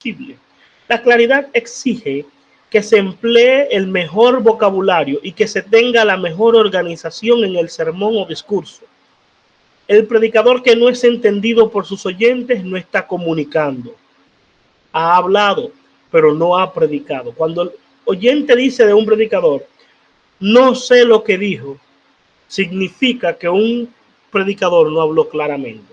posible. La claridad exige que se emplee el mejor vocabulario y que se tenga la mejor organización en el sermón o discurso. El predicador que no es entendido por sus oyentes no está comunicando. Ha hablado, pero no ha predicado. Cuando el oyente dice de un predicador, no sé lo que dijo, significa que un predicador no habló claramente.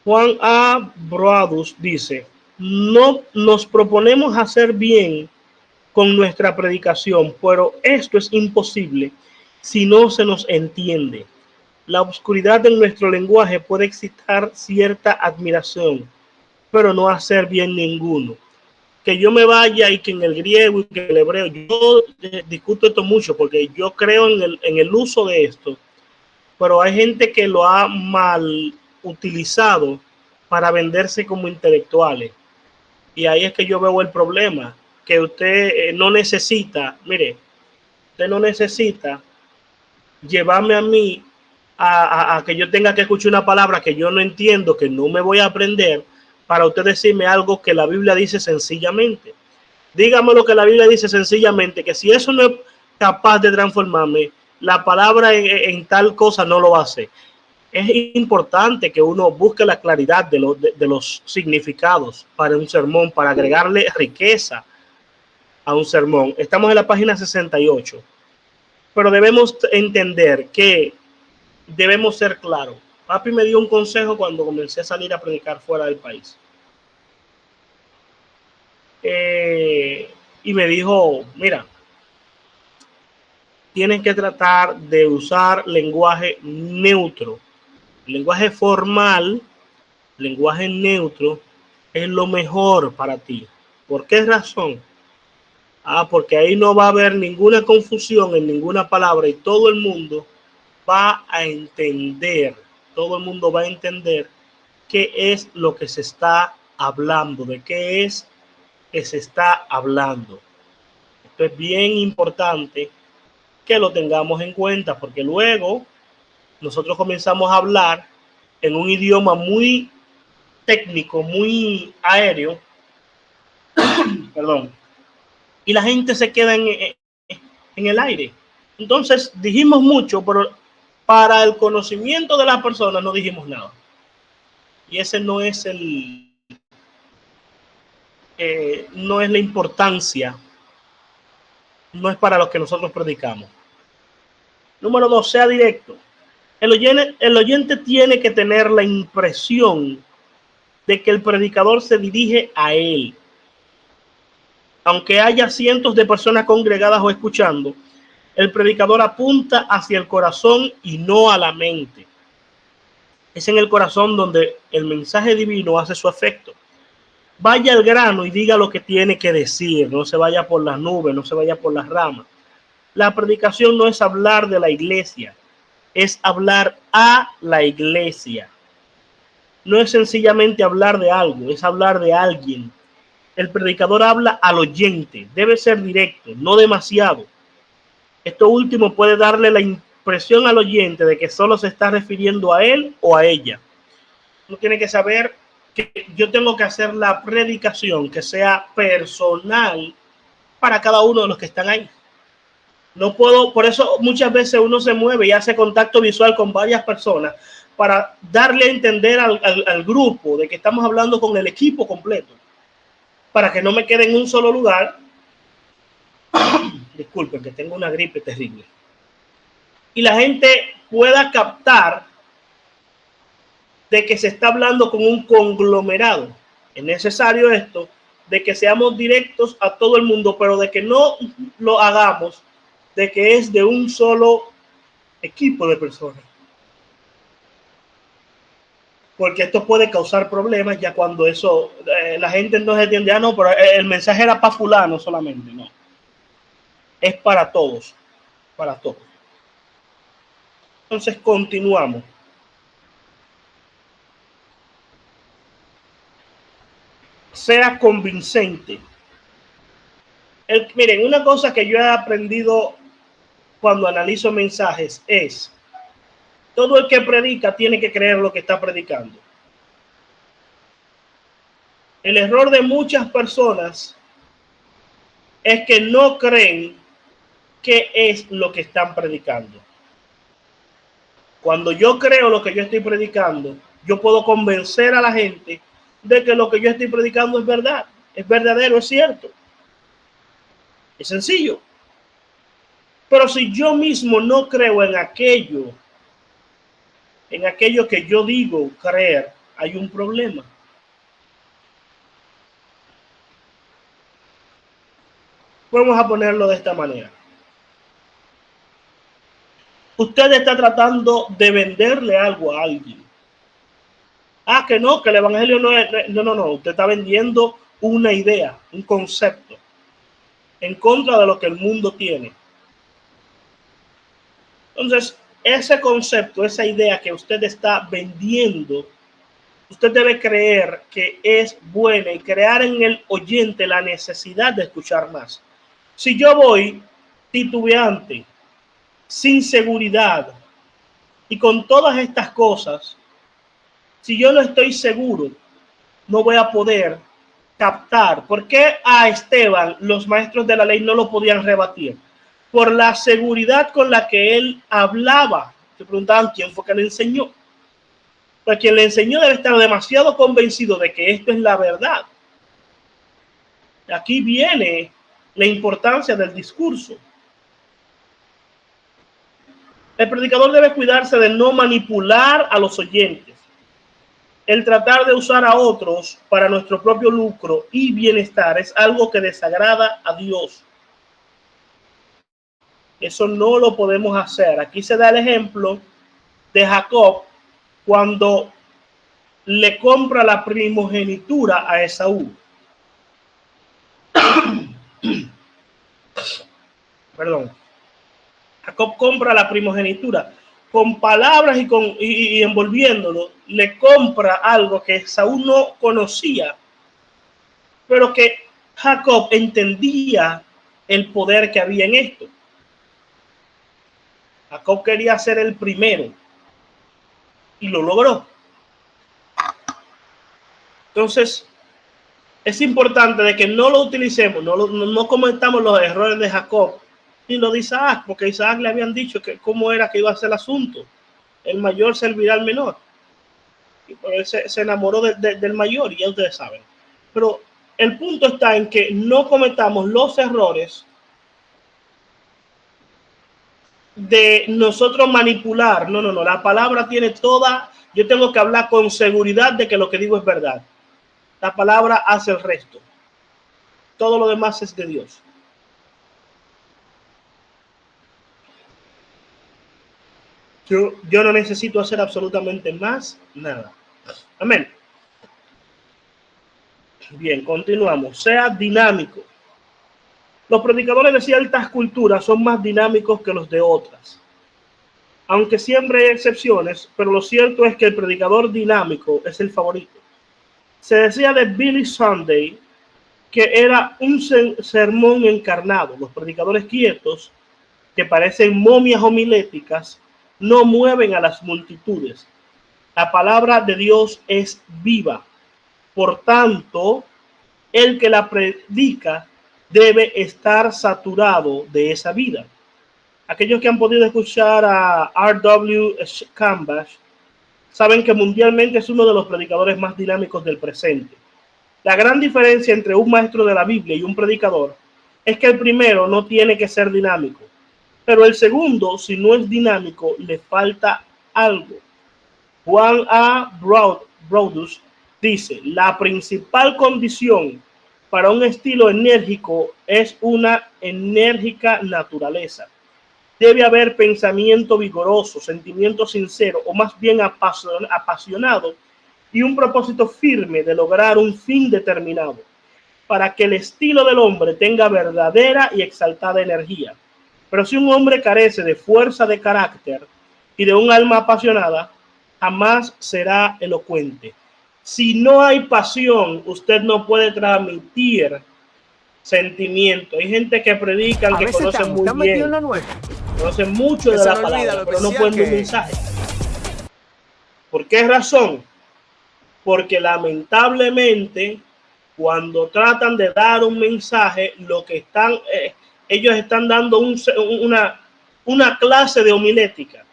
Juan A. Broadus dice, no nos proponemos hacer bien con nuestra predicación, pero esto es imposible si no se nos entiende. La oscuridad en nuestro lenguaje puede excitar cierta admiración, pero no hacer bien ninguno. Que yo me vaya y que en el griego y que en el hebreo, yo discuto esto mucho porque yo creo en el uso de esto, pero hay gente que lo ha mal utilizado para venderse como intelectuales. Y ahí es que yo veo el problema, que usted no necesita, mire, usted no necesita llevarme a mí a que yo tenga que escuchar una palabra que yo no entiendo, que no me voy a aprender, para usted decirme algo que la Biblia dice sencillamente. Dígame lo que la Biblia dice sencillamente, que si eso no es capaz de transformarme, la palabra en tal cosa no lo va a hacer. Es importante que uno busque la claridad de los significados para un sermón, para agregarle riqueza a un sermón. Estamos en la página 68, pero debemos entender que debemos ser claros. Papi me dio un consejo cuando comencé a salir a predicar fuera del país. Y me dijo, mira, tienes que tratar de usar lenguaje neutro. Lenguaje formal, lenguaje neutro es lo mejor para ti. ¿Por qué razón? Porque ahí no va a haber ninguna confusión en ninguna palabra y todo el mundo va a entender, todo el mundo va a entender qué es lo que se está hablando, de qué es que se está hablando. Esto es bien importante que lo tengamos en cuenta porque luego nosotros comenzamos a hablar en un idioma muy técnico, muy aéreo, perdón, y la gente se queda en el aire. Entonces dijimos mucho, pero para el conocimiento de las personas no dijimos nada. Y ese no es no es la importancia, no es para los que nosotros predicamos. Número 2, sea directo. El oyente tiene que tener la impresión de que el predicador se dirige a él. Aunque haya cientos de personas congregadas o escuchando, el predicador apunta hacia el corazón y no a la mente. Es en el corazón donde el mensaje divino hace su efecto. Vaya al grano y diga lo que tiene que decir, no se vaya por las nubes, no se vaya por las ramas. La predicación no es hablar de la iglesia, es hablar a la iglesia. No es sencillamente hablar de algo, es hablar de alguien. El predicador habla al oyente, debe ser directo, no demasiado. Esto último puede darle la impresión al oyente de que solo se está refiriendo a él o a ella. Uno tiene que saber que yo tengo que hacer la predicación que sea personal para cada uno de los que están ahí. No puedo, por eso muchas veces uno se mueve y hace contacto visual con varias personas para darle a entender al grupo de que estamos hablando con el equipo completo, para que no me quede en un solo lugar. Disculpen que tengo una gripe terrible. Y la gente pueda captar de que se está hablando con un conglomerado. Es necesario esto, de que seamos directos a todo el mundo, pero de que no lo hagamos de que es de un solo equipo de personas. Porque esto puede causar problemas ya cuando eso, la gente no se entiende, no, pero el mensaje era para fulano solamente, no. Es para todos, para todos. Entonces continuamos. Sea convincente. Miren, una cosa que yo he aprendido cuando analizo mensajes es, todo el que predica tiene que creer lo que está predicando. El error de muchas personas es que no creen qué es lo que están predicando. Cuando yo creo lo que yo estoy predicando, yo puedo convencer a la gente de que lo que yo estoy predicando es verdad, es verdadero, es cierto. Es sencillo. Pero si yo mismo no creo en aquello que yo digo creer, hay un problema. Vamos a ponerlo de esta manera. Usted está tratando de venderle algo a alguien. Ah, que no, que el evangelio no es... No. Usted está vendiendo una idea, un concepto, en contra de lo que el mundo tiene. Entonces, ese concepto, esa idea que usted está vendiendo, usted debe creer que es buena y crear en el oyente la necesidad de escuchar más. Si yo voy titubeante, sin seguridad y con todas estas cosas, si yo no estoy seguro, no voy a poder captar. ¿Por qué a Esteban los maestros de la ley no lo podían rebatir? Por la seguridad con la que él hablaba. Se preguntaban quién fue que le enseñó. Pues quien le enseñó debe estar demasiado convencido de que esto es la verdad. Aquí viene la importancia del discurso. El predicador debe cuidarse de no manipular a los oyentes. El tratar de usar a otros para nuestro propio lucro y bienestar es algo que desagrada a Dios. Eso no lo podemos hacer. Aquí se da el ejemplo de Jacob cuando le compra la primogenitura a Esaú. Perdón. Jacob compra la primogenitura. Con palabras y envolviéndolo, le compra algo que Esaú no conocía, pero que Jacob entendía el poder que había en esto. Jacob quería ser el primero y lo logró. Entonces, es importante de que no lo utilicemos, no cometamos los errores de Jacob y lo de Isaac, porque a Isaac le habían dicho que cómo era que iba a ser el asunto. El mayor servirá al menor. Y por él se enamoró del mayor, y ya ustedes saben. Pero el punto está en que no cometamos los errores de nosotros manipular. No. La palabra tiene toda... Yo tengo que hablar con seguridad de que lo que digo es verdad. La palabra hace el resto. Todo lo demás es de Dios. Yo no necesito hacer absolutamente más nada. Amén. Bien, continuamos. Sea dinámico. Los predicadores de ciertas culturas son más dinámicos que los de otras. Aunque siempre hay excepciones, pero lo cierto es que el predicador dinámico es el favorito. Se decía de Billy Sunday que era un sermón encarnado. Los predicadores quietos, que parecen momias homiléticas, no mueven a las multitudes. La palabra de Dios es viva. Por tanto, el que la predica debe estar saturado de esa vida. Aquellos que han podido escuchar a R.W. Cambage saben que mundialmente es uno de los predicadores más dinámicos del presente. La gran diferencia entre un maestro de la Biblia y un predicador es que el primero no tiene que ser dinámico, pero el segundo, si no es dinámico, le falta algo. Juan A. Brodus dice, la principal condición para un estilo enérgico es una enérgica naturaleza. Debe haber pensamiento vigoroso, sentimiento sincero o más bien apasionado y un propósito firme de lograr un fin determinado para que el estilo del hombre tenga verdadera y exaltada energía. Pero si un hombre carece de fuerza de carácter y de un alma apasionada, jamás será elocuente. Si no hay pasión, usted no puede transmitir sentimiento. Hay gente que predican, que conocen muy bien, conocen mucho de la palabra, pero no pueden dar un mensaje. ¿Por qué razón? Porque lamentablemente Cuando tratan de dar un mensaje, lo que están, ellos están dando una clase de homilética.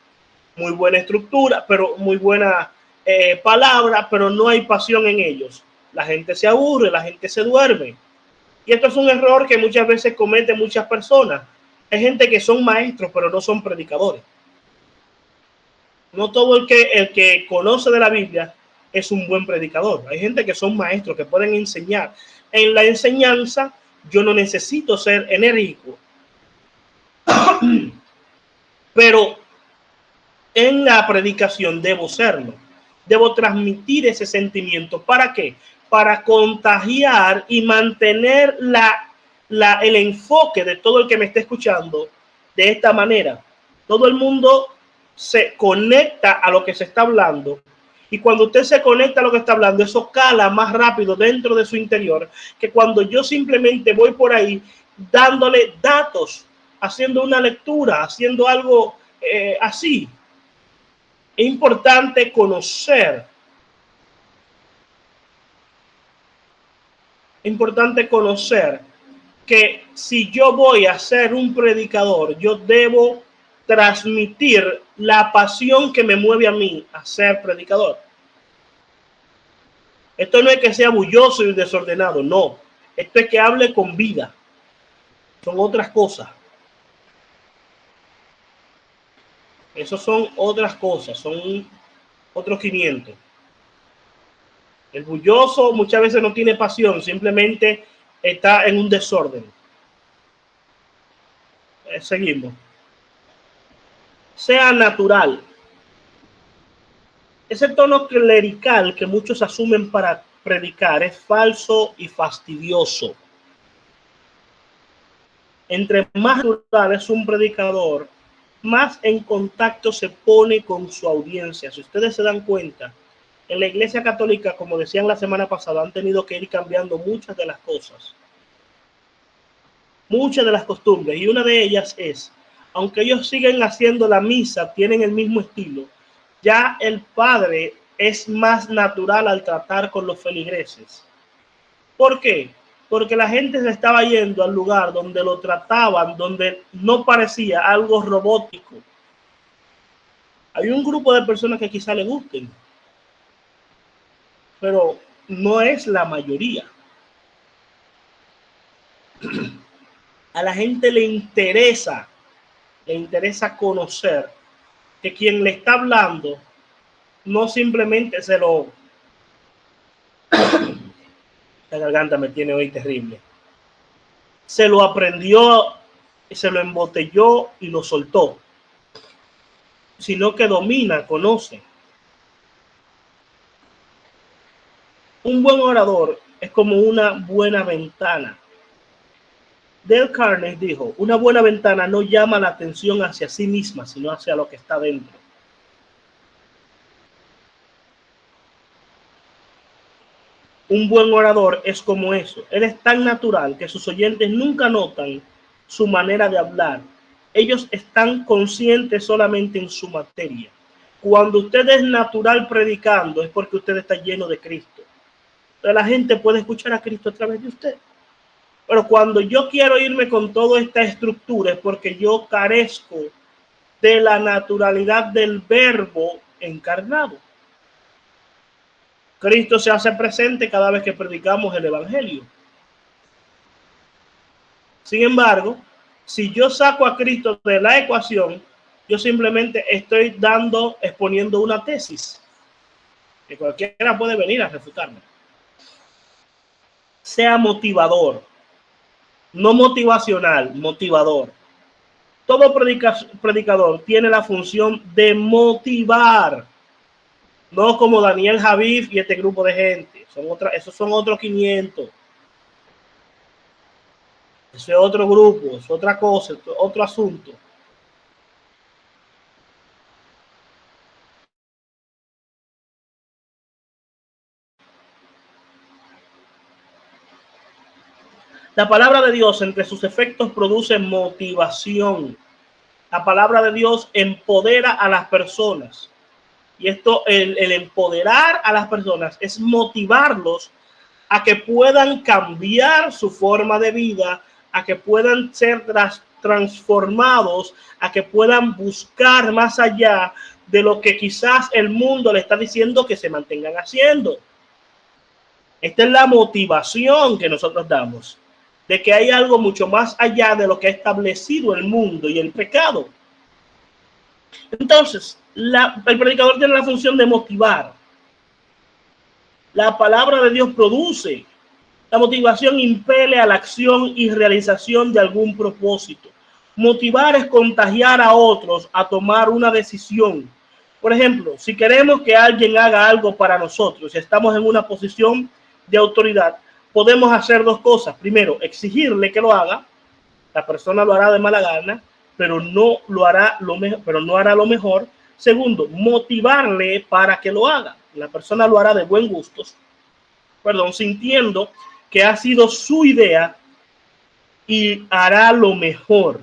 Muy buena estructura, pero muy buena palabra, pero no hay pasión en ellos. La gente se aburre, la gente se duerme. Y esto es un error que muchas veces cometen muchas personas. Hay gente que son maestros, pero no son predicadores. No todo el que conoce de la Biblia es un buen predicador. Hay gente que son maestros, que pueden enseñar. En la enseñanza yo no necesito ser enérgico, pero en la predicación debo serlo. Debo transmitir ese sentimiento. ¿Para qué? Para contagiar y mantener el enfoque de todo el que me esté escuchando de esta manera. Todo el mundo se conecta a lo que se está hablando. Y cuando usted se conecta a lo que está hablando, eso cala más rápido dentro de su interior que cuando yo simplemente voy por ahí dándole datos, haciendo una lectura, haciendo algo así. Es importante conocer. Es importante conocer que si yo voy a ser un predicador, yo debo transmitir la pasión que me mueve a mí a ser predicador. Esto no es que sea bulloso y desordenado, no. Esto es que hable con vida. Son otras cosas. Esos son otras cosas, son otros 500. El bulloso muchas veces no tiene pasión, simplemente está en un desorden. Seguimos. Sea natural. Ese tono clerical que muchos asumen para predicar es falso y fastidioso. Entre más natural es un predicador, más en contacto se pone con su audiencia. Si ustedes se dan cuenta, en la Iglesia Católica, como decían la semana pasada, han tenido que ir cambiando muchas de las cosas, muchas de las costumbres, y una de ellas es, aunque ellos siguen haciendo la misa, tienen el mismo estilo, ya el padre es más natural al tratar con los feligreses. ¿Por qué? Porque la gente se estaba yendo al lugar donde lo trataban, donde no parecía algo robótico. Hay un grupo de personas que quizá le gusten, pero no es la mayoría. A la gente le interesa conocer que quien le está hablando no simplemente se lo... La garganta me tiene hoy terrible. Se lo aprendió, se lo embotelló y lo soltó, sino que domina, conoce. Un buen orador es como una buena ventana. Dale Carnegie dijo, una buena ventana no llama la atención hacia sí misma, sino hacia lo que está dentro. Un buen orador es como eso. Él es tan natural que sus oyentes nunca notan su manera de hablar. Ellos están conscientes solamente en su materia. Cuando usted es natural predicando es porque usted está lleno de Cristo. Entonces la gente puede escuchar a Cristo a través de usted. Pero cuando yo quiero irme con toda esta estructura es porque yo carezco de la naturalidad del verbo encarnado. Cristo se hace presente cada vez que predicamos el evangelio. Sin embargo, si yo saco a Cristo de la ecuación, yo simplemente estoy exponiendo una tesis que cualquiera puede venir a refutarme. Sea motivador, no motivacional, motivador. Todo predicador tiene la función de motivar, no como Daniel Javif y este grupo de gente. Esos son otros 500. Eso es otro grupo, es otra cosa, es otro asunto. La palabra de Dios, entre sus efectos, produce motivación. La palabra de Dios empodera a las personas. Y esto, el empoderar a las personas es motivarlos a que puedan cambiar su forma de vida, a que puedan ser transformados, a que puedan buscar más allá de lo que quizás el mundo le está diciendo que se mantengan haciendo. Esta es la motivación que nosotros damos, de que hay algo mucho más allá de lo que ha establecido el mundo y el pecado. Entonces, el predicador tiene la función de motivar. La palabra de Dios produce. La motivación impele a la acción y realización de algún propósito. Motivar es contagiar a otros a tomar una decisión. Por ejemplo, si queremos que alguien haga algo para nosotros, si estamos en una posición de autoridad, podemos hacer dos cosas. Primero, exigirle que lo haga. La persona lo hará de mala gana, pero no lo hará no hará lo mejor. Segundo, motivarle para que lo haga. La persona lo hará de buen gusto, sintiendo que ha sido su idea y hará lo mejor.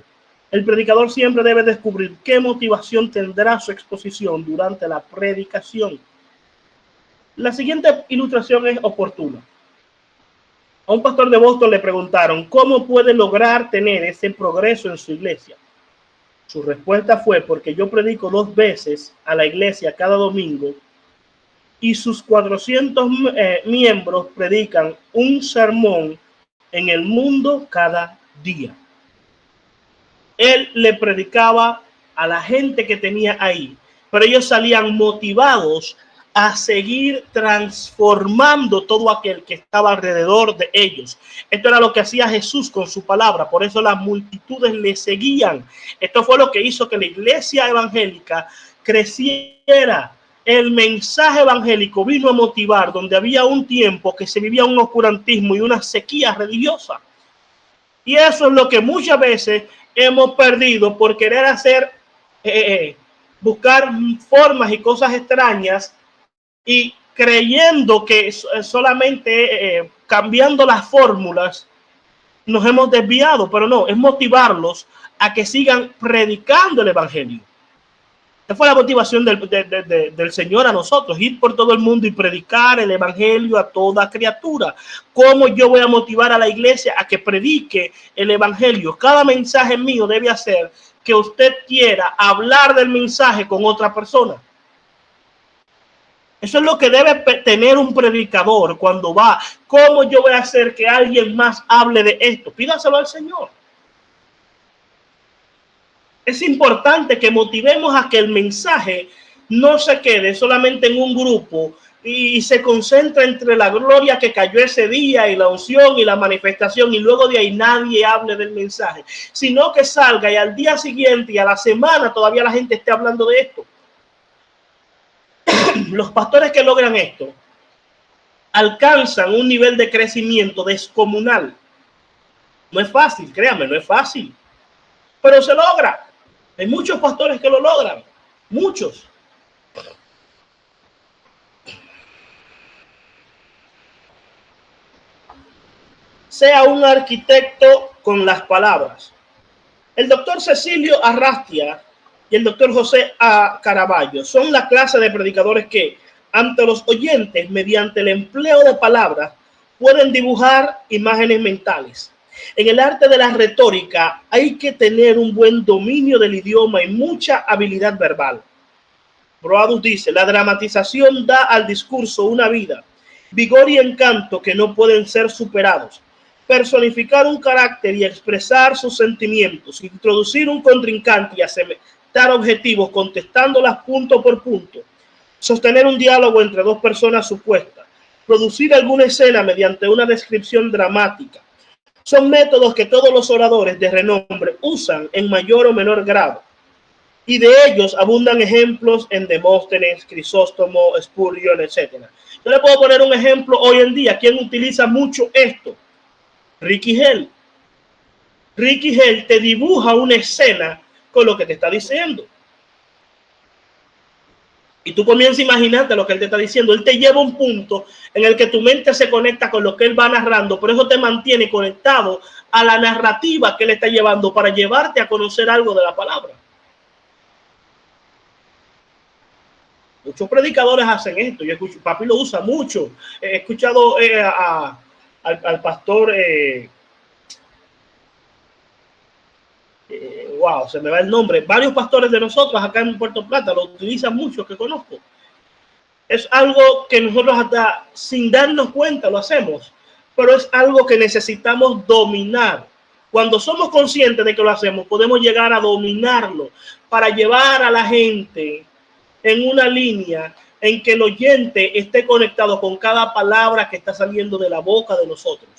El predicador siempre debe descubrir qué motivación tendrá su exposición durante la predicación. La siguiente ilustración es oportuna. A un pastor de Boston le preguntaron cómo puede lograr tener ese progreso en su iglesia. Su respuesta fue: porque yo predico 2 veces a la iglesia cada domingo y sus 400 miembros predican un sermón en el mundo cada día. Él le predicaba a la gente que tenía ahí, pero ellos salían motivados a seguir transformando todo aquel que estaba alrededor de ellos. Esto era lo que hacía Jesús con su palabra, por eso las multitudes le seguían. Esto fue lo que hizo que la iglesia evangélica creciera. El mensaje evangélico vino a motivar donde había un tiempo que se vivía un oscurantismo y una sequía religiosa. Y eso es lo que muchas veces hemos perdido por querer hacer, buscar formas y cosas extrañas y creyendo que solamente cambiando las fórmulas nos hemos desviado, pero no, es motivarlos a que sigan predicando el evangelio. Esta fue la motivación del Señor a nosotros: ir por todo el mundo y predicar el evangelio a toda criatura. ¿Cómo yo voy a motivar a la iglesia a que predique el evangelio? Cada mensaje mío debe hacer que usted quiera hablar del mensaje con otra persona. Eso es lo que debe tener un predicador cuando va. ¿Cómo yo voy a hacer que alguien más hable de esto? Pídaselo al Señor. Es importante que motivemos a que el mensaje no se quede solamente en un grupo y se concentra entre la gloria que cayó ese día y la unción y la manifestación, y luego de ahí nadie hable del mensaje, sino que salga y al día siguiente y a la semana todavía la gente esté hablando de esto. Los pastores que logran esto alcanzan un nivel de crecimiento descomunal. No es fácil, créanme, no es fácil, pero se logra. Hay muchos pastores que lo logran, muchos. Sea un arquitecto con las palabras. El doctor Cecilio Arrastia y el doctor José A. Caraballo son la clase de predicadores que, ante los oyentes, mediante el empleo de palabras, pueden dibujar imágenes mentales. En el arte de la retórica hay que tener un buen dominio del idioma y mucha habilidad verbal. Brodus dice: la dramatización da al discurso una vida, vigor y encanto que no pueden ser superados. Personificar un carácter y expresar sus sentimientos, introducir un contrincante y aceptar objetivos contestándolas punto por punto, sostener un diálogo entre 2 personas supuestas, producir alguna escena mediante una descripción dramática, son métodos que todos los oradores de renombre usan en mayor o menor grado, y de ellos abundan ejemplos en Demóstenes, Crisóstomo, Spurgeon, etc. Yo le puedo poner un ejemplo hoy en día. ¿Quién utiliza mucho esto? Ricky Hell. Ricky Hell te dibuja una escena con lo que te está diciendo. Y tú comienzas a imaginarte lo que él te está diciendo. Él te lleva a un punto en el que tu mente se conecta con lo que él va narrando. Por eso te mantiene conectado a la narrativa que él está llevando para llevarte a conocer algo de la palabra. Muchos predicadores hacen esto. Yo escucho, papi lo usa mucho. He escuchado al pastor, wow, se me va el nombre, varios pastores de nosotros acá en Puerto Plata lo utilizan mucho, que conozco. Es algo que nosotros hasta sin darnos cuenta lo hacemos, pero es algo que necesitamos dominar. Cuando somos conscientes de que lo hacemos, podemos llegar a dominarlo para llevar a la gente en una línea en que el oyente esté conectado con cada palabra que está saliendo de la boca de nosotros.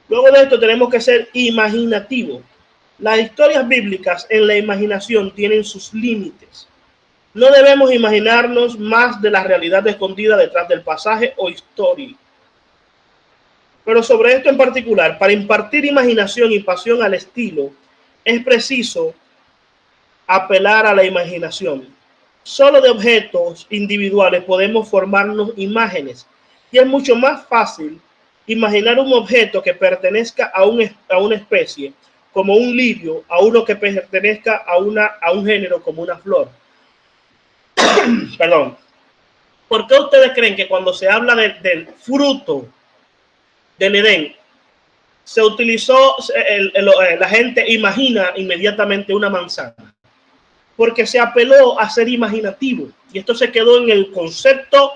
Luego de esto tenemos que ser imaginativos. Las historias bíblicas en la imaginación tienen sus límites. No debemos imaginarnos más de la realidad escondida detrás del pasaje o historia. Pero sobre esto en particular, para impartir imaginación y pasión al estilo, es preciso apelar a la imaginación. Solo de objetos individuales podemos formarnos imágenes y es mucho más fácil imaginar un objeto que pertenezca a una especie, como un lirio, a uno que pertenezca a un género, como una flor. Perdón. ¿Por qué ustedes creen que cuando se habla del fruto del Edén, se utilizó, la gente imagina inmediatamente una manzana? Porque se apeló a ser imaginativo y esto se quedó en el concepto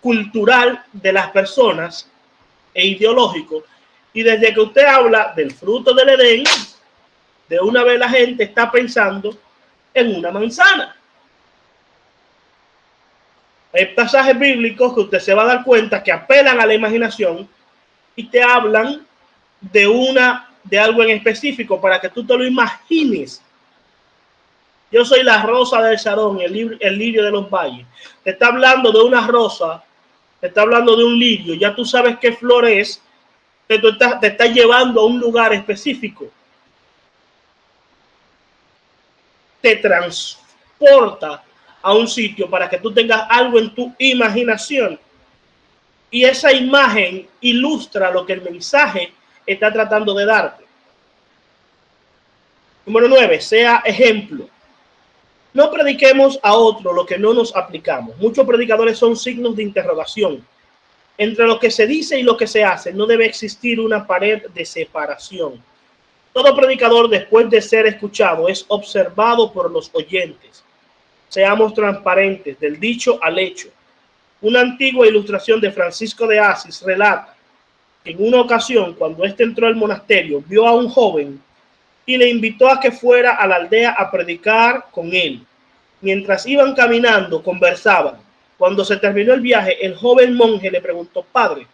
cultural de las personas e ideológico. Y desde que usted habla del fruto del Edén, de una vez la gente está pensando en una manzana. Hay pasajes bíblicos que usted se va a dar cuenta que apelan a la imaginación y te hablan de algo en específico para que tú te lo imagines. Yo soy la rosa del Sarón, el lirio de los valles. Te está hablando de una rosa, te está hablando de un lirio. Ya tú sabes qué flor es, te está llevando a un lugar específico. Te transporta a un sitio para que tú tengas algo en tu imaginación. Y esa imagen ilustra lo que el mensaje está tratando de darte. Número 9, sea ejemplo. No prediquemos a otro lo que no nos aplicamos. Muchos predicadores son signos de interrogación. Entre lo que se dice y lo que se hace no debe existir una pared de separación. Todo predicador, después de ser escuchado, es observado por los oyentes. Seamos transparentes, del dicho al hecho. Una antigua ilustración de Francisco de Asís relata que en una ocasión, cuando éste entró al monasterio, vio a un joven y le invitó a que fuera a la aldea a predicar con él. Mientras iban caminando, conversaban. Cuando se terminó el viaje, el joven monje le preguntó: padre,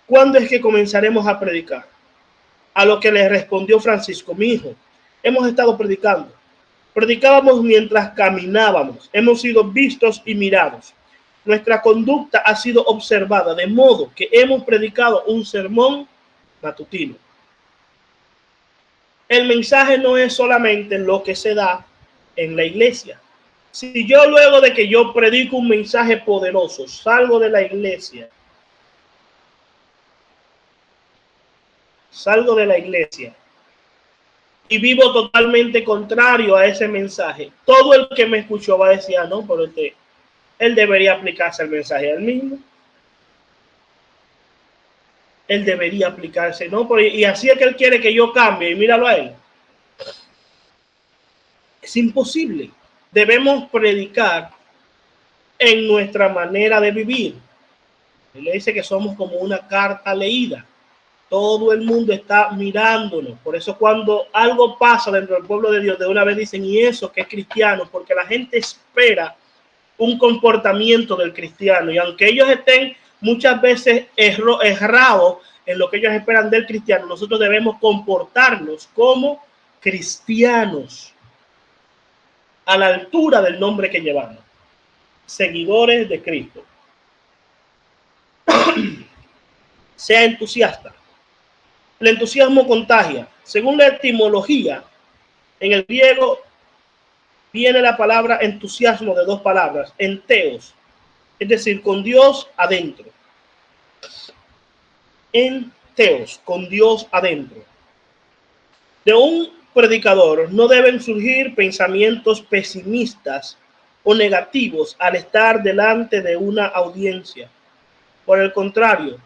¿cuándo es que comenzaremos a predicar? A lo que le respondió Francisco: mi hijo, hemos estado predicando. Predicábamos mientras caminábamos. Hemos sido vistos y mirados. Nuestra conducta ha sido observada, de modo que hemos predicado un sermón matutino. El mensaje no es solamente lo que se da en la iglesia. Si yo, luego de que yo predico un mensaje poderoso, salgo de la iglesia y vivo totalmente contrario a ese mensaje, todo el que me escuchó va a decir: ah, no, pero él debería aplicarse el mensaje al mismo. Él debería aplicarse, ¿no? Y así es que él quiere que yo cambie, y míralo a él. Es imposible. Debemos predicar en nuestra manera de vivir. Él dice que somos como una carta leída. Todo el mundo está mirándonos. Por eso cuando algo pasa dentro del pueblo de Dios, de una vez dicen: ¿y eso que es cristiano? Porque la gente espera un comportamiento del cristiano. Y aunque ellos estén muchas veces errados en lo que ellos esperan del cristiano, nosotros debemos comportarnos como cristianos a la altura del nombre que llevamos, seguidores de Cristo. Sea entusiasta. El entusiasmo contagia. Según la etimología, en el griego viene la palabra entusiasmo de dos palabras: enteos, es decir, con Dios adentro. Enteos, con Dios adentro. De un predicador no deben surgir pensamientos pesimistas o negativos al estar delante de una audiencia. Por el contrario,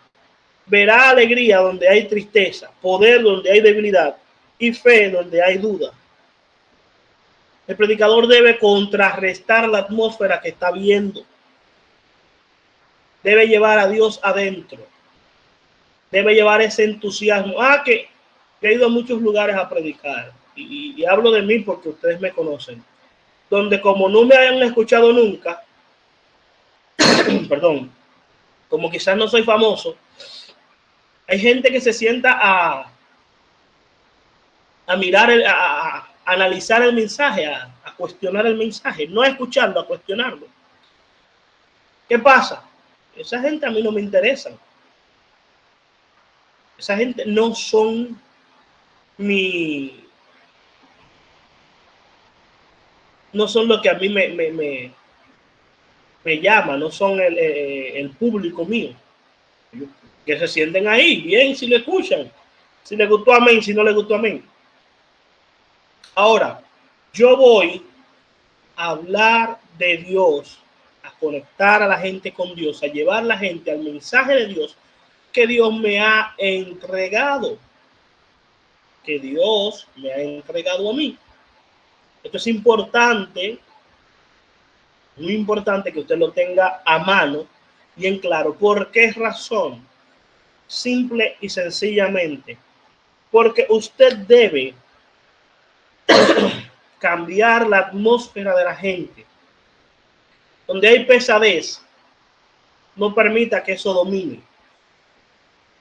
verá alegría donde hay tristeza, poder donde hay debilidad y fe donde hay duda. El predicador debe contrarrestar la atmósfera que está viendo. Debe llevar a Dios adentro. Debe llevar ese entusiasmo. Que he ido a muchos lugares a predicar. Y hablo de mí porque ustedes me conocen. Donde como no me hayan escuchado nunca, perdón, como quizás no soy famoso, hay gente que se sienta a mirar, a analizar el mensaje, a cuestionar el mensaje, no a escucharlo, a cuestionarlo. ¿Qué pasa? Esa gente a mí no me interesa. Esa gente no son no son lo que a mí me llama, no son el público mío. Que se sienten ahí, bien, si le escuchan. Si le gustó, amén, si no le gustó, amén. Ahora, yo voy a hablar de Dios, a conectar a la gente con Dios, a llevar a la gente al mensaje de Dios que Dios me ha entregado. Que Dios me ha entregado a mí. Esto es importante, muy importante que usted lo tenga a mano y en claro. ¿Por qué razón? Simple y sencillamente, porque usted debe cambiar la atmósfera de la gente. Donde hay pesadez, no permita que eso domine.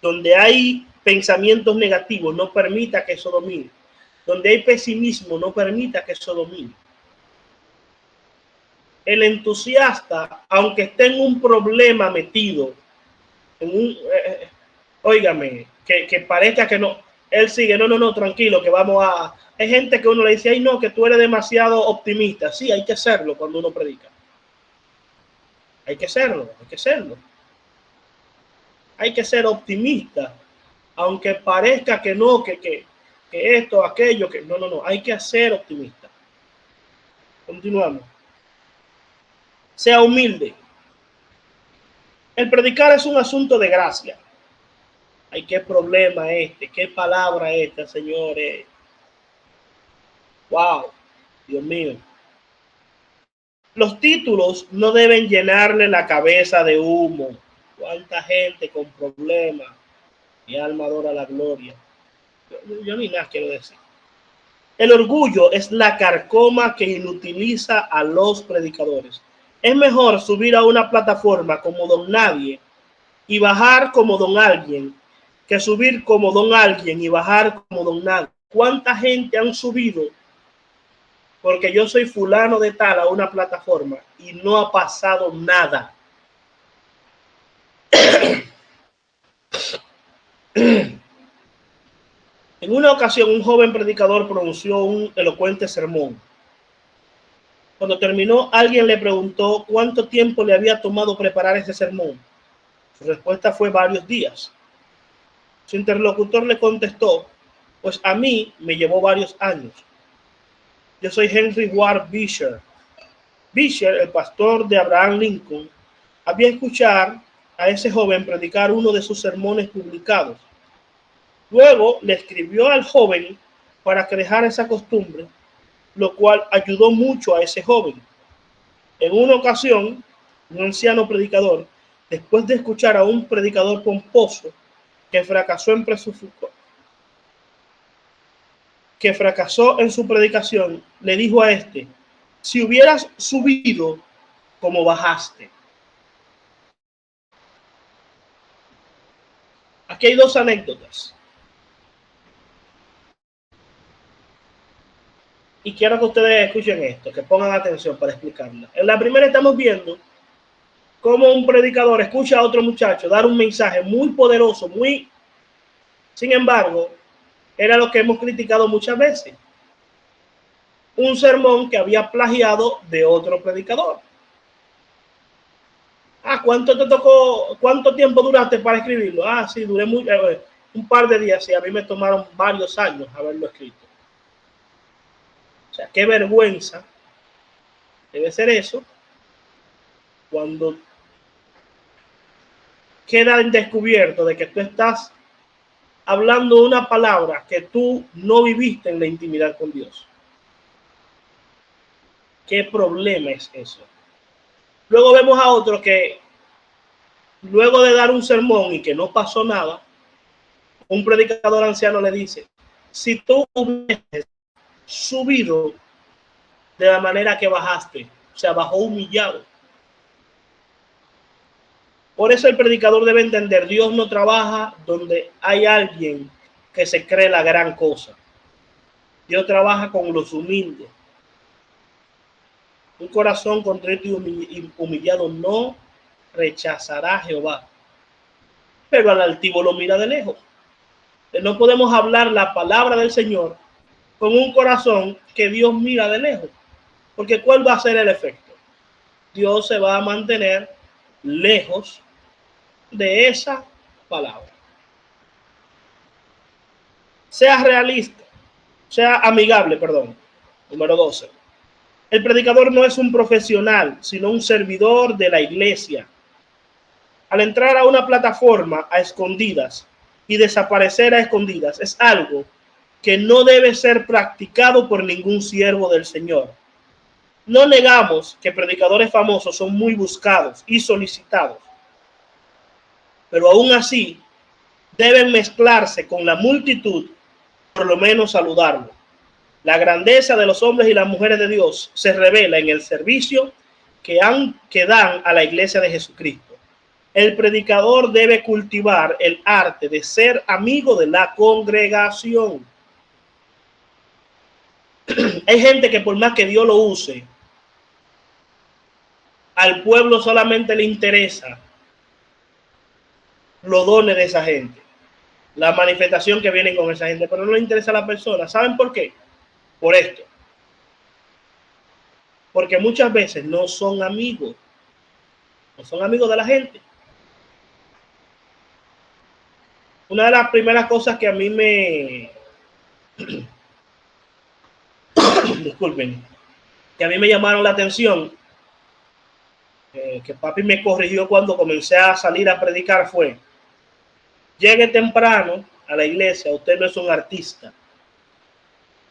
Donde hay pensamientos negativos, no permita que eso domine. Donde hay pesimismo, no permita que eso domine. El entusiasta, aunque esté en un problema metido, en un, óigame, que parezca que no, él sigue, no, tranquilo, que vamos a... Hay gente que uno le dice, ay no, que tú eres demasiado optimista. Sí, hay que serlo cuando uno predica. Hay que serlo, hay que serlo. Hay que ser optimista, aunque parezca que no, que esto, aquello, que no, hay que ser optimista. Continuamos. Sea humilde. El predicar es un asunto de gracia. Ay, qué problema qué palabra esta, señores. Wow, Dios mío. Los títulos no deben llenarle la cabeza de humo. Cuánta gente con problemas. Mi alma adora la gloria. Yo ni nada quiero decir. El orgullo es la carcoma que inutiliza a los predicadores. Es mejor subir a una plataforma como don nadie y bajar como don alguien que subir como don alguien y bajar como don nadie. ¿Cuánta gente han subido porque yo soy fulano de tal a una plataforma y no ha pasado nada? En una ocasión, un joven predicador pronunció un elocuente sermón. Cuando terminó, alguien le preguntó cuánto tiempo le había tomado preparar ese sermón. Su respuesta fue varios días. Su interlocutor le contestó, pues a mí me llevó varios años. Yo soy Henry Ward Beecher. Beecher, el pastor de Abraham Lincoln, había escuchado a ese joven predicar uno de sus sermones publicados. Luego le escribió al joven para que dejara esa costumbre, lo cual ayudó mucho a ese joven. En una ocasión, un anciano predicador, después de escuchar a un predicador pomposo que fracasó en su predicación, le dijo a este, si hubieras subido como bajaste. Aquí hay dos anécdotas. Y quiero que ustedes escuchen esto, que pongan atención para explicarla. En la primera estamos viendo cómo un predicador escucha a otro muchacho dar un mensaje muy poderoso, sin embargo, era lo que hemos criticado muchas veces. Un sermón que había plagiado de otro predicador. ¿Cuánto te tocó? ¿Cuánto tiempo duraste para escribirlo? Sí, duré un par de días. Sí, a mí me tomaron varios años haberlo escrito. O sea, qué vergüenza debe ser eso cuando queda en descubierto de que tú estás hablando una palabra que tú no viviste en la intimidad con Dios. ¿Qué problema es eso? Luego vemos a otro que luego de dar un sermón y que no pasó nada, un predicador anciano le dice, si tú hubieses subido de la manera que bajaste, o sea, bajó humillado. Por eso el predicador debe entender, Dios no trabaja donde hay alguien que se cree la gran cosa. Dios trabaja con los humildes. Un corazón contrito y humillado no rechazará a Jehová, pero al altivo lo mira de lejos. No podemos hablar la palabra del Señor con un corazón que Dios mira de lejos, porque ¿cuál va a ser el efecto? Dios se va a mantener lejos de esa palabra. Sea realista, sea amigable, perdón. Número 12. El predicador no es un profesional, sino un servidor de la iglesia. Al entrar a una plataforma a escondidas y desaparecer a escondidas es algo que no debe ser practicado por ningún siervo del Señor. No negamos que predicadores famosos son muy buscados y solicitados, pero aún así deben mezclarse con la multitud, por lo menos saludarlo. La grandeza de los hombres y las mujeres de Dios se revela en el servicio que dan a la iglesia de Jesucristo. El predicador debe cultivar el arte de ser amigo de la congregación. Hay gente que por más que Dios lo use, al pueblo solamente le interesa los dones de esa gente, la manifestación que vienen con esa gente, pero no le interesa a la persona. ¿Saben por qué? Por esto. Porque muchas veces no son amigos de la gente. Una de las primeras cosas que a mí me disculpen, que a mí me llamaron la atención, que papi me corrigió cuando comencé a salir a predicar fue: llegue temprano a la iglesia, usted no es un artista.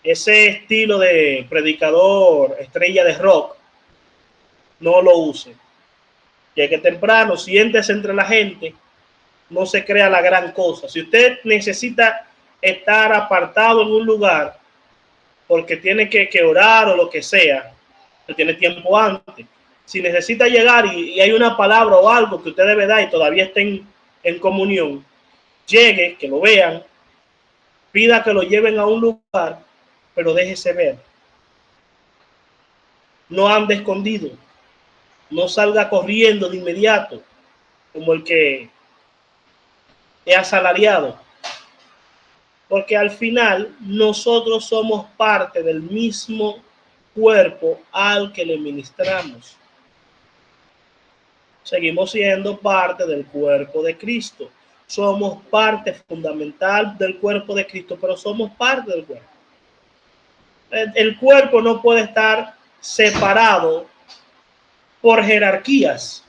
Ese estilo de predicador, estrella de rock, no lo use. Llegue temprano, siéntese entre la gente, no se crea la gran cosa. Si usted necesita estar apartado en un lugar porque tiene que orar o lo que sea, usted tiene tiempo antes. Si necesita llegar y hay una palabra o algo que usted debe dar y todavía estén en comunión, llegue, que lo vean, pida que lo lleven a un lugar, pero déjese ver. No ande escondido, no salga corriendo de inmediato como el que es asalariado, porque al final nosotros somos parte del mismo cuerpo al que le ministramos. Seguimos siendo parte del cuerpo de Cristo. Somos parte fundamental del cuerpo de Cristo, pero somos parte del cuerpo. El cuerpo no puede estar separado por jerarquías.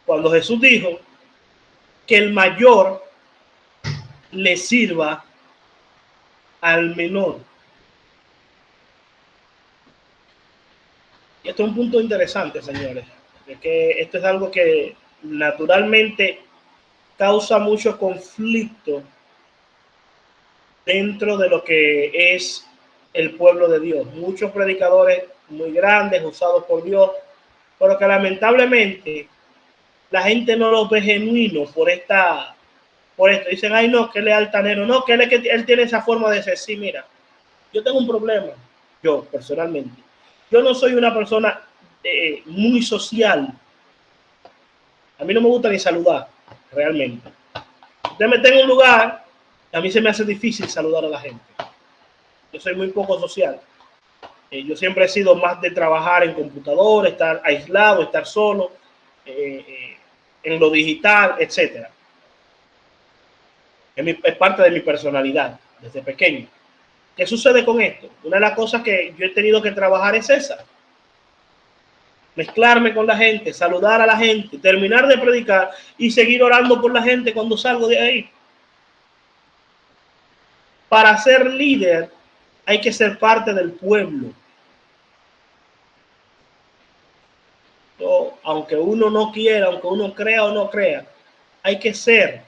Cuando Jesús dijo que el mayor le sirva al menor. Y esto es un punto interesante, señores, de que esto es algo que naturalmente causa mucho conflicto dentro de lo que es el pueblo de Dios. Muchos predicadores muy grandes, usados por Dios, pero que lamentablemente la gente no los ve genuinos por esto. Dicen, ay no, que él es altanero, no, que él tiene esa forma de ser. Sí, mira, yo tengo un problema, yo personalmente. Yo no soy una persona muy social. A mí no me gusta ni saludar, realmente. Usted me tenga en un lugar, a mí se me hace difícil saludar a la gente. Yo soy muy poco social. Yo siempre he sido más de trabajar en computador, estar aislado, estar solo, en lo digital, etcétera. Es parte de mi personalidad desde pequeño. ¿Qué sucede con esto? Una de las cosas que yo he tenido que trabajar es esa. mezclarme con la gente, saludar a la gente, terminar de predicar y seguir orando por la gente cuando salgo de ahí. Para ser líder hay que ser parte del pueblo. Aunque uno no quiera, aunque uno crea o no crea, hay que ser.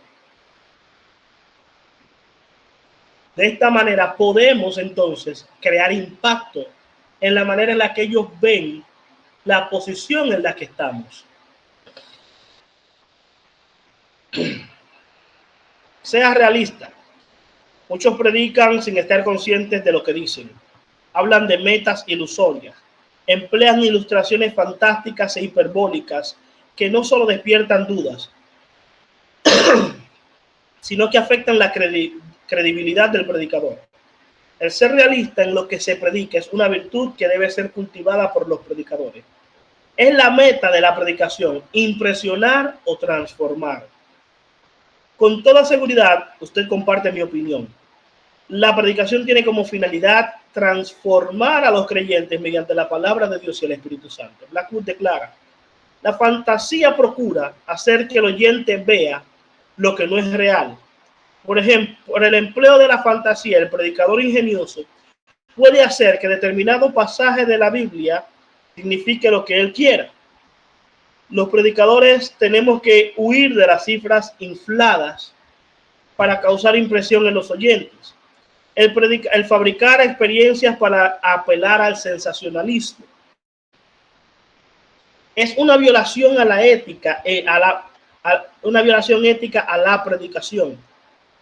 De esta manera podemos entonces crear impacto en la manera en la que ellos ven la posición en la que estamos. Sea realista. Muchos predican sin estar conscientes de lo que dicen. Hablan de metas ilusorias. Emplean ilustraciones fantásticas e hiperbólicas que no solo despiertan dudas, sino que afectan la credibilidad del predicador. El ser realista en lo que se predica es una virtud que debe ser cultivada por los predicadores. Es la meta de la predicación, impresionar o transformar. Con toda seguridad, usted comparte mi opinión. La predicación tiene como finalidad transformar a los creyentes mediante la palabra de Dios y el Espíritu Santo. Blackwood declara: la fantasía procura hacer que el oyente vea lo que no es real. Por ejemplo, por el empleo de la fantasía, el predicador ingenioso puede hacer que determinado pasaje de la Biblia signifique lo que él quiera. Los predicadores tenemos que huir de las cifras infladas para causar impresión en los oyentes. El fabricar experiencias para apelar al sensacionalismo es una violación a la ética, una violación ética a la predicación.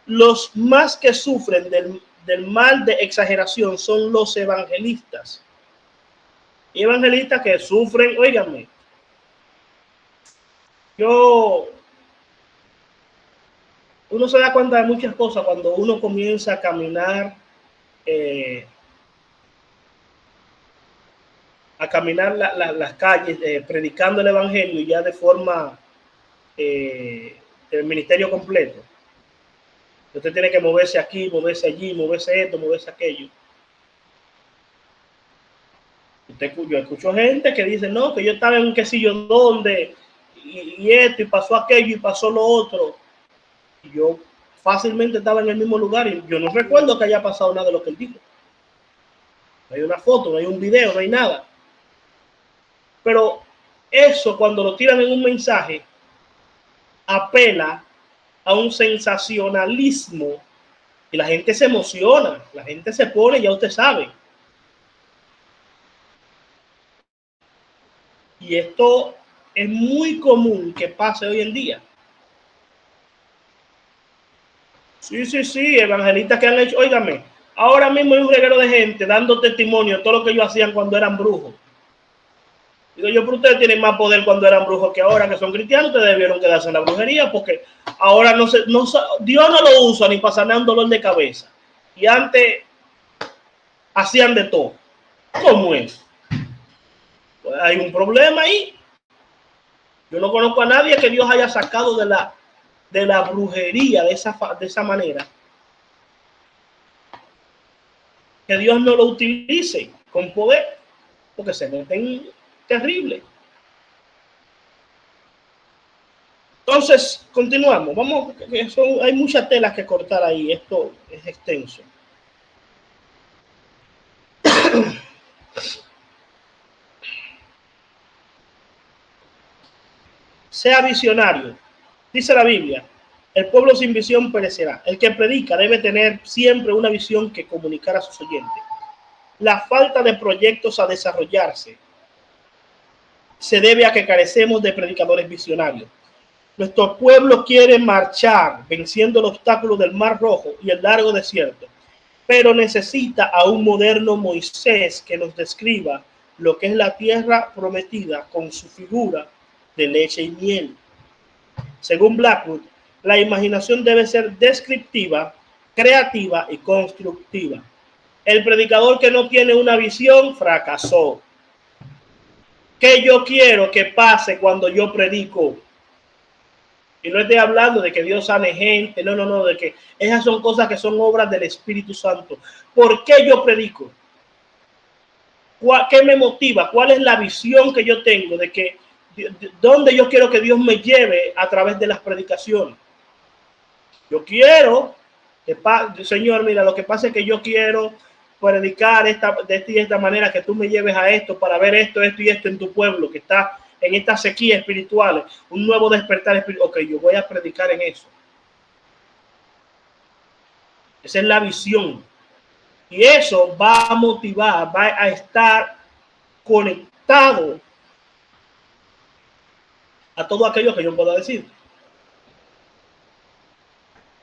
Los más que sufren del mal de exageración son los evangelistas. Evangelistas que sufren, óigame, uno se da cuenta de muchas cosas cuando uno comienza a caminar, las calles, predicando el evangelio ya de forma del ministerio completo. Usted tiene que moverse aquí, moverse allí, moverse esto, moverse aquello. Yo escucho gente que dice, no, que yo estaba en un quesillo donde, y esto, y pasó aquello, y pasó lo otro. Y yo fácilmente estaba en el mismo lugar, y yo no recuerdo que haya pasado nada de lo que él dijo. No hay una foto, no hay un video, no hay nada. Pero eso, cuando lo tiran en un mensaje, apela a un sensacionalismo y la gente se emociona, la gente se pone, ya usted sabe. Y esto es muy común que pase hoy en día. Sí, evangelistas que han hecho, óigame, ahora mismo hay un reguero de gente dando testimonio de todo lo que ellos hacían cuando eran brujos. Digo yo, pero ustedes tienen más poder cuando eran brujos que ahora que son cristianos. Ustedes debieron quedarse en la brujería porque ahora Dios no lo usa ni para sanar un dolor de cabeza. Y antes hacían de todo. ¿Cómo es? Pues hay un problema ahí. Yo no conozco a nadie que Dios haya sacado de la brujería de esa manera. Que Dios no lo utilice con poder, porque se meten terrible. Entonces, continuamos. Vamos, hay muchas telas que cortar ahí. Esto es extenso. Sea visionario. Dice la Biblia, el pueblo sin visión perecerá. El que predica debe tener siempre una visión que comunicar a sus oyentes. La falta de proyectos a desarrollarse se debe a que carecemos de predicadores visionarios. Nuestro pueblo quiere marchar venciendo el obstáculo del Mar Rojo y el largo desierto, pero necesita a un moderno Moisés que nos describa lo que es la tierra prometida con su figura de leche y miel. Según Blackwood, la imaginación debe ser descriptiva, creativa y constructiva. El predicador que no tiene una visión fracasó. ¿Qué yo quiero que pase cuando yo predico? Y no estoy hablando de que Dios sane gente, no, de que esas son cosas que son obras del Espíritu Santo. ¿Por qué yo predico? ¿Qué me motiva? ¿Cuál es la visión que yo tengo de que dónde yo quiero que Dios me lleve a través de las predicaciones? Yo quiero que, Señor, mira, lo que pasa es que yo quiero predicar de esta y esta manera, que tú me lleves a esto para ver esto y esto en tu pueblo que está en esta sequía espiritual, un nuevo despertar espiritual. Ok, yo voy a predicar en eso. Esa es la visión. Y eso va a motivar, va a estar conectado a todo aquello que yo pueda decir.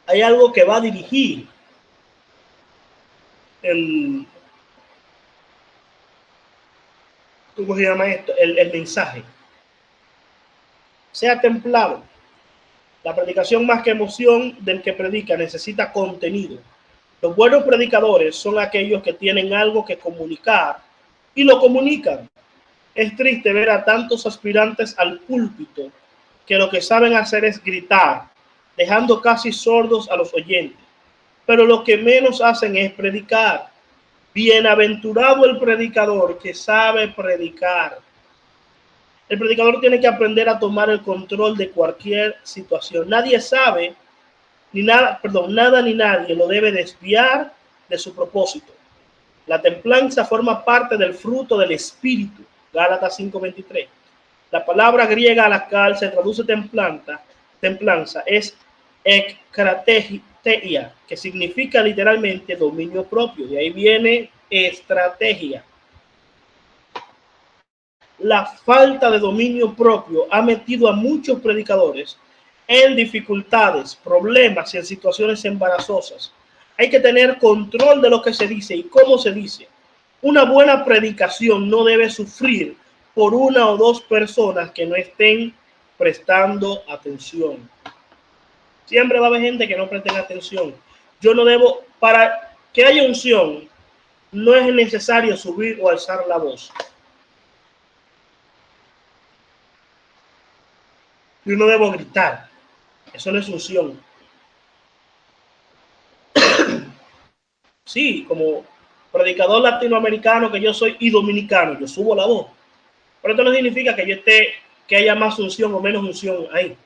Hay algo que va a dirigir el, ¿cómo se llama esto? El mensaje. Sea templado. La predicación, más que emoción del que predica, necesita contenido. Los buenos predicadores son aquellos que tienen algo que comunicar y lo comunican. Es triste ver a tantos aspirantes al púlpito que lo que saben hacer es gritar, dejando casi sordos a los oyentes. Pero lo que menos hacen es predicar. Bienaventurado el predicador que sabe predicar. El predicador tiene que aprender a tomar el control de cualquier situación. Nadie sabe, nada ni nadie lo debe desviar de su propósito. La templanza forma parte del fruto del espíritu. Gálatas 5:23. La palabra griega a la cual se traduce templanza es ekkrateia, que significa literalmente dominio propio. De ahí viene estrategia. La falta de dominio propio ha metido a muchos predicadores en dificultades, problemas y en situaciones embarazosas. Hay que tener control de lo que se dice y cómo se dice. Una buena predicación no debe sufrir por una o dos personas que no estén prestando atención. Siempre va a haber gente que no preste atención. Yo no debo, para que haya unción, no es necesario subir o alzar la voz. Yo no debo gritar. Eso no es unción. Sí, como predicador latinoamericano que yo soy y dominicano, yo subo la voz. Pero esto no significa que yo esté, que haya más unción o menos unción ahí.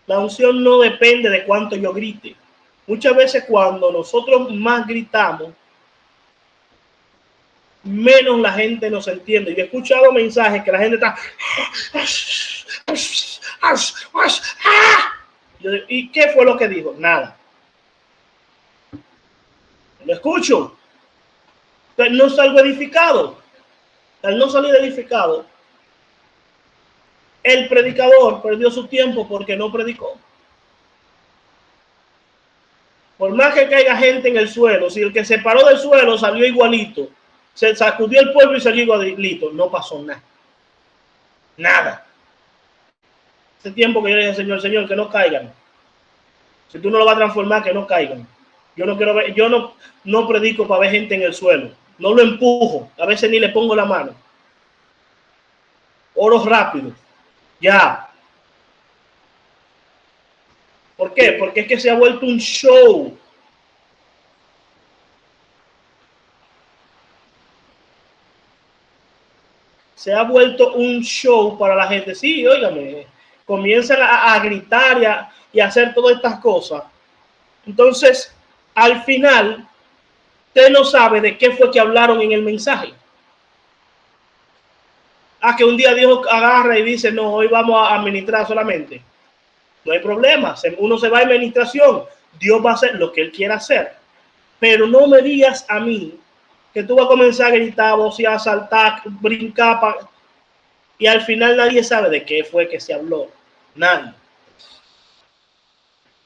La unción no depende de cuánto yo grite. Muchas veces cuando nosotros más gritamos, menos la gente nos entiende. Yo he escuchado mensajes que la gente está... ¿Y qué fue lo que dijo? Nada. Lo escucho. Pero no salgo edificado. Al no salir edificado, el predicador perdió su tiempo porque no predicó. Por más que caiga gente en el suelo, si el que se paró del suelo salió igualito, se sacudió el polvo y salió igualito, no pasó nada. Nada. Ese tiempo que yo le dije, Señor, que no caigan. Si tú no lo vas a transformar, que no caigan. Yo no quiero ver, yo no predico para ver gente en el suelo. No lo empujo. A veces ni le pongo la mano. Oro rápido. Ya. ¿Por qué? Porque es que se ha vuelto un show. Se ha vuelto un show para la gente. Sí, óigame, comienzan a gritar y a hacer todas estas cosas. Entonces, al final, usted no sabe de qué fue que hablaron en el mensaje. Que un día Dios agarra y dice, no, hoy vamos a administrar solamente. No hay problema, uno se va a administración. Dios va a hacer lo que Él quiera hacer. Pero no me digas a mí que tú vas a comenzar a gritar, vocear, saltar, brincar, y al final nadie sabe de qué fue que se habló. Nadie.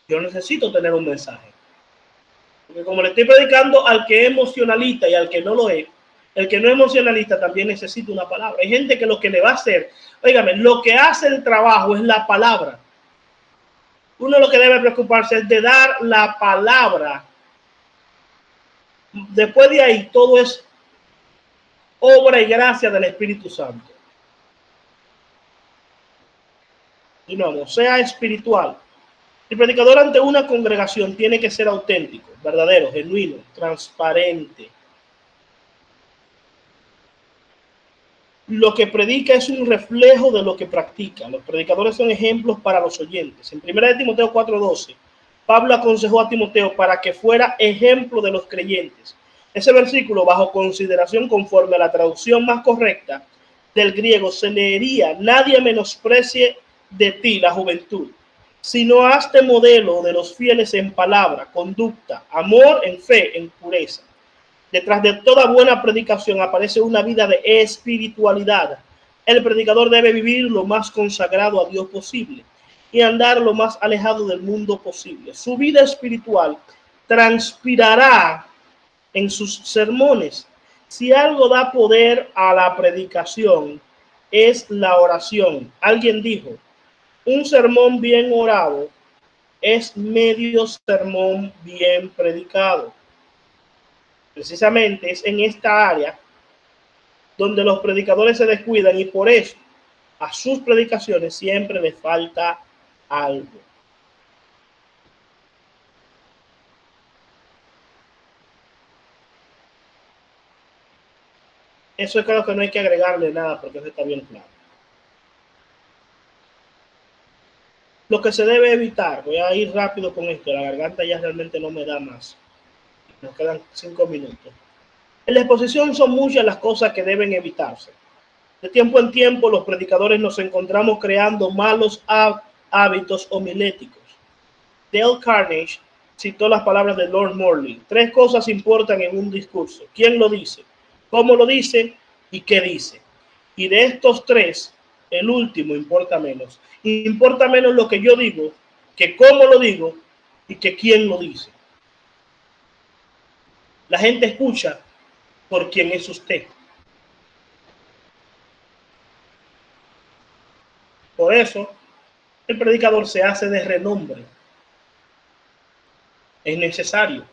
Yo necesito tener un mensaje. Porque como le estoy predicando al que es emocionalista y al que no lo es, el que no es emocionalista también necesita una palabra. Hay gente que lo que le va a hacer, óigame, lo que hace el trabajo es la palabra. Uno lo que debe preocuparse es de dar la palabra. Después de ahí todo es obra y gracia del Espíritu Santo. Y no, sea espiritual. El predicador ante una congregación tiene que ser auténtico, verdadero, genuino, transparente. Lo que predica es un reflejo de lo que practica. Los predicadores son ejemplos para los oyentes. En 1 Timoteo 4:12, Pablo aconsejó a Timoteo para que fuera ejemplo de los creyentes. Ese versículo, bajo consideración conforme a la traducción más correcta del griego, se leería: nadie menosprecie de ti la juventud, sino hazte modelo de los fieles en palabra, conducta, amor, en fe, en pureza. Detrás de toda buena predicación aparece una vida de espiritualidad. El predicador debe vivir lo más consagrado a Dios posible y andar lo más alejado del mundo posible. Su vida espiritual transpirará en sus sermones. Si algo da poder a la predicación, es la oración. Alguien dijo: un sermón bien orado es medio sermón bien predicado. Precisamente es en esta área donde los predicadores se descuidan, y por eso a sus predicaciones siempre les falta algo. Eso es claro que no hay que agregarle nada, porque eso está bien claro. Lo que se debe evitar, voy a ir rápido con esto, la garganta ya realmente no me da más. Nos quedan 5 minutos. En la exposición son muchas las cosas que deben evitarse. De tiempo en tiempo los predicadores nos encontramos creando malos hábitos homiléticos. Dale Carnegie citó las palabras de Lord Morley: 3 cosas importan en un discurso: quién lo dice, cómo lo dice y qué dice. Y de estos 3, el último importa menos. Importa menos lo que yo digo, que cómo lo digo y que quién lo dice. La gente escucha por quién es usted. Por eso el predicador se hace de renombre. Es necesario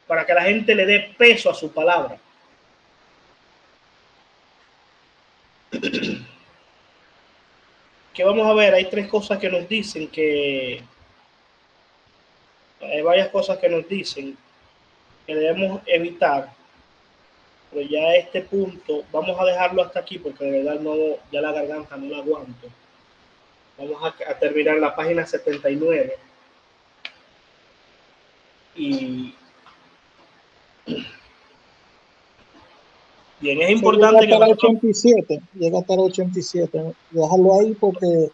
para que la gente le dé peso a su palabra. Que vamos a ver, hay 3 cosas que nos dicen que hay varias cosas que nos dicen que debemos evitar, pero ya a este punto vamos a dejarlo hasta aquí porque de verdad no, ya la garganta no la aguanto. Vamos a terminar la página 79 y bien, es Se llega importante que hasta el nosotros... 87, llega hasta el 87. Déjalo ahí porque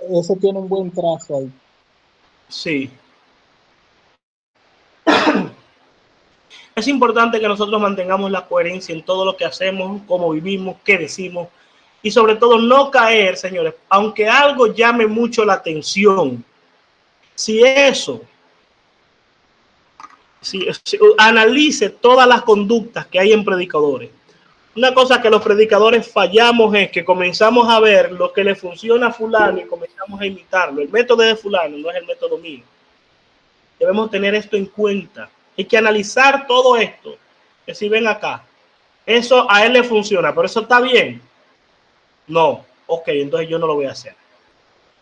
eso tiene un buen trazo ahí. Sí. Es importante que nosotros mantengamos la coherencia en todo lo que hacemos, cómo vivimos, qué decimos, y sobre todo no caer, señores, aunque algo llame mucho la atención. Si eso, si analice todas las conductas que hay en predicadores. Una cosa que los predicadores fallamos es que comenzamos a ver lo que le funciona a fulano y comenzamos a imitarlo. El método de fulano no es el método mío. Debemos tener esto en cuenta. Hay que analizar todo esto. Que si ven acá, eso a él le funciona, pero eso está bien. No, ok, entonces yo no lo voy a hacer.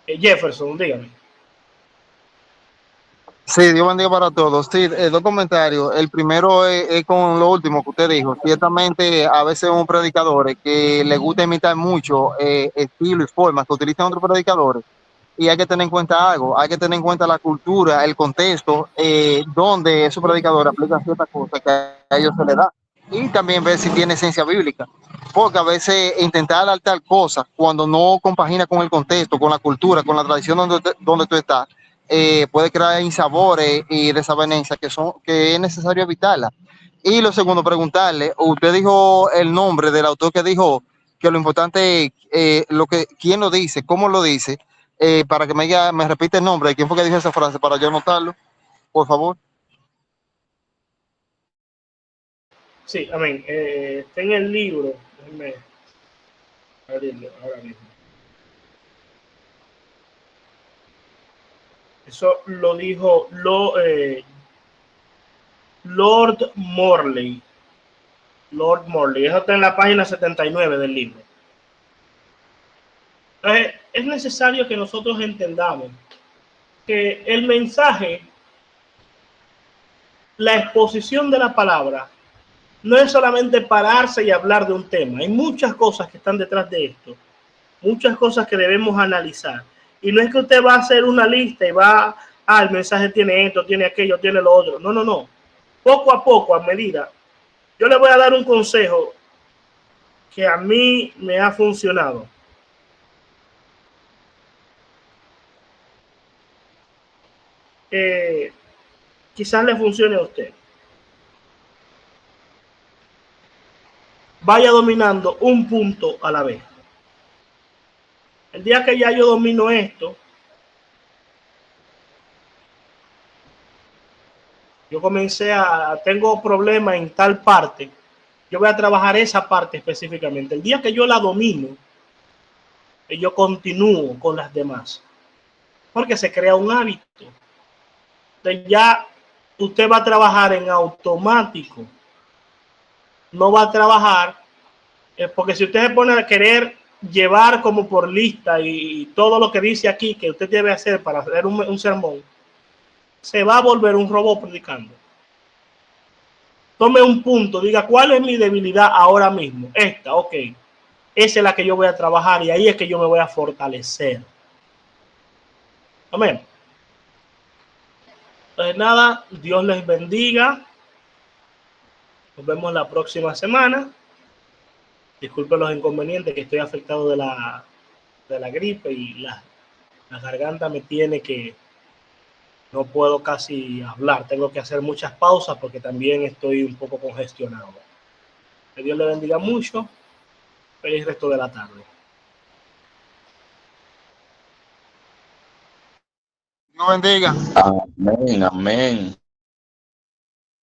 Jefferson, dígame. Sí, Dios bendiga para todos. Sí, 2 comentarios. El primero es con lo último que usted dijo. Ciertamente, a veces un predicador que le gusta imitar mucho estilo y formas que utilizan otros predicadores. Y hay que tener en cuenta algo, hay que tener en cuenta la cultura, el contexto, donde esos predicadores aplican ciertas cosas que a ellos se les da. Y también ver si tiene esencia bíblica. Porque a veces intentar adaptar cosas cuando no compagina con el contexto, con la cultura, con la tradición donde tú estás, puede crear insabores y desavenencias que es necesario evitarla. Y lo segundo, preguntarle, usted dijo el nombre del autor que dijo que lo importante es quién lo dice, cómo lo dice, para que me repite el nombre de quién fue que dijo esa frase para yo anotarlo, por favor. Sí, amén. Está en el libro. Déjenme abrirlo ahora mismo. Eso lo dijo Lord Morley. Lord Morley. Eso está en la página 79 del libro. Entonces, es necesario que nosotros entendamos que el mensaje, la exposición de la palabra, no es solamente pararse y hablar de un tema. Hay muchas cosas que están detrás de esto, muchas cosas que debemos analizar. Y no es que usted va a hacer una lista y va, el mensaje tiene esto, tiene aquello, tiene lo otro. No, no, no. Poco a poco, a medida. Yo le voy a dar un consejo que a mí me ha funcionado. Quizás le funcione a usted. Vaya dominando un punto a la vez. El día que ya yo domino esto, yo comencé tengo problemas en tal parte, yo voy a trabajar esa parte específicamente. El día que yo la domino, yo continúo con las demás, porque se crea un hábito. Entonces ya usted va a trabajar en automático, no va a trabajar, porque si usted se pone a querer llevar como por lista y todo lo que dice aquí que usted debe hacer para hacer un sermón, se va a volver un robot predicando. Tome un punto, diga cuál es mi debilidad ahora mismo. Esta, ok. Esa es la que yo voy a trabajar y ahí es que yo me voy a fortalecer. Amén. Entonces nada, Dios les bendiga. Nos vemos la próxima semana. Disculpen los inconvenientes, que estoy afectado de la gripe y la garganta me tiene que no puedo casi hablar. Tengo que hacer muchas pausas porque también estoy un poco congestionado. Que Dios les bendiga mucho. Feliz resto de la tarde. No bendiga. Amén, amén.